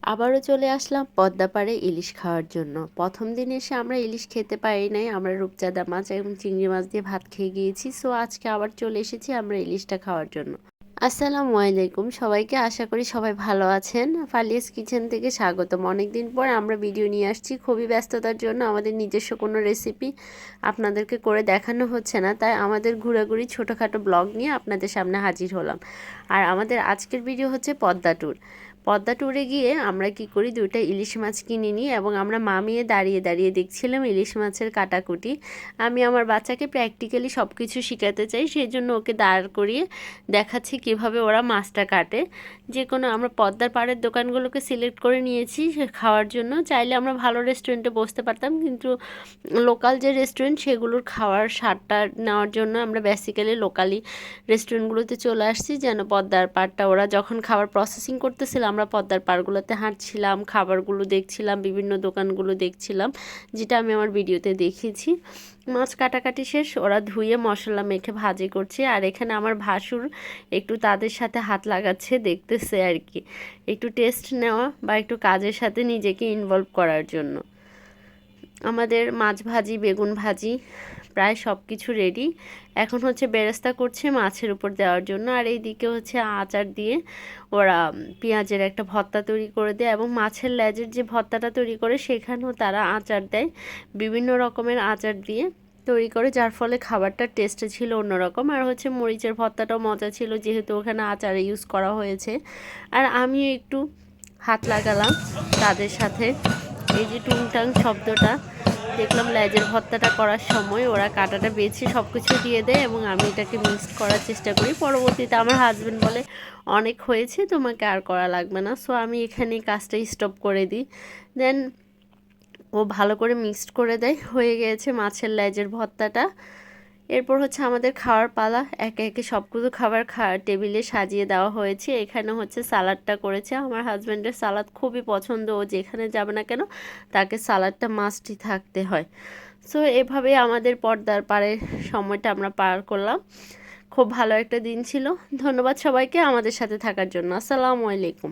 আবারও চলে আসলাম পদ্মা পাড়ে ইলিশ খাওয়ার জন্য। প্রথম দিন এসে আমরা ইলিশ খেতে পারি নাই, আমরা রূপচাঁদা মাছ এবং চিংড়ি মাছ দিয়ে ভাত খেয়ে গিয়েছি। সো আজকে আবার চলে এসেছি আমরা ইলিশটা খাওয়ার জন্য। আসসালামু আলাইকুম সবাইকে, আশা করি সবাই ভালো আছেন। ফালিয়াস কিচেন থেকে স্বাগতম। অনেকদিন পর আমরা ভিডিও নিয়ে আসছি, খুবই ব্যস্ততার জন্য আমাদের নিজস্ব কোনো রেসিপি আপনাদেরকে করে দেখানো হচ্ছে না, তাই আমাদের ঘোরাঘুরি ছোটোখাটো ব্লগ নিয়ে আপনাদের সামনে হাজির হলাম। আর আমাদের আজকের ভিডিও হচ্ছে পদ্মা ট্যুর। পদ্মা ট্যুরে গিয়ে আমরা কি করি, দুইটা ইলিশ মাছ কিনে নিই এবং আমরা মামিয়ে দাঁড়িয়ে দাঁড়িয়ে দেখছিলাম ইলিশ মাছের কাটাকুটি। আমি আমার বাচ্চাকে প্র্যাকটিক্যালি সব কিছু শেখাতে চাই, সেই জন্য ওকে দাঁড় করিয়ে দেখাচ্ছি কিভাবে ওরা মাছটা কাটে। যে কোনো আমরা পদ্মার পাড়ের দোকানগুলোকে সিলেক্ট করে নিয়েছি খাওয়ার জন্য। চাইলে আমরা ভালো রেস্টুরেন্টে বসতে পারতাম, কিন্তু লোকাল যে রেস্টুরেন্ট সেগুলোর খাওয়ার স্বাদটা নেওয়ার জন্য আমরা বেসিক্যালি লোকালি রেস্টুরেন্টগুলোতে চলে আসছি, যেন পদ্মার পাড়টা ওরা যখন খাবার প্রসেসিং করতেছিল আমরা পদ্মার পাড়গুলোতে হাঁটছিলাম, খাবারগুলো দেখছিলাম, বিভিন্ন দোকানগুলো দেখছিলাম, যেটা আমি আমার ভিডিওতে দেখিয়েছি। মাছ কাটাকাটি শেষ, ওরা ধুয়ে মশলা মেখে ভাজি করছে, আর এখানে আমার ভাসুর একটু তাদের সাথে হাত লাগাচ্ছে, দেখতেছে আর কি, একটু টেস্ট নেওয়া বা একটু কাজের সাথে নিজেকে ইনভলভ করার জন্য। আমাদের মাছ ভাজি, বেগুন ভাজি প্রায় সব কিছু রেডি। এখন হচ্ছে বেরেস্তা করছে মাছের উপর দেওয়ার জন্য, আর এইদিকে হচ্ছে আচার দিয়ে ওরা পেঁয়াজের একটা ভর্তা তৈরি করে দেয়, এবং মাছের লেজের যে ভর্তাটা তৈরি করে সেখানেও তারা আচার দেয়, বিভিন্ন রকমের আচার দিয়ে তৈরি করে, যার ফলে খাবারটার টেস্টে ছিল অন্যরকম। আর হচ্ছে মরিচের ভর্তাটাও মজা ছিল, যেহেতু ওখানে আচার ইউজ করা হয়েছে। আর আমিও একটু হাত লাগালাম তাদের সাথে। এই যে টুংটাং শব্দটা দেখলাম লেজের ভর্তাটা করার সময়, ওরা কাঁটাটা বেছে সব কিছু দিয়ে দেয় এবং আমি এটাকে মিক্স করার চেষ্টা করি। পরবর্তীতে আমার হাজব্যান্ড বলে অনেক হয়েছে, তোমাকে আর করা লাগবে না। সো আমি এখানে কাজটা স্টপ করে দিই। দেন ও ভালো করে মিক্সড করে দেয়, হয়ে গিয়েছে মাছের লেজের ভর্তাটা। এরপর হচ্ছে আমাদের খাওয়ার পালা, একে একে সবগুলো খাবার টেবিলে সাজিয়ে দেওয়া হয়েছে। এখানে হচ্ছে সালাডটা করেছে, আমার হাজব্যান্ডের সালাদ খুবই পছন্দ, ও যেখানে যাবে না কেন তাকে সালাডটা মাস্টই থাকতে হয়। সো এভাবে আমাদের পর্দার পাড়ের সময়টা আমরা পার করলাম। খুব ভালো একটা দিন ছিল। ধন্যবাদ সবাইকে আমাদের সাথে থাকার জন্য। আসসালামু আলাইকুম।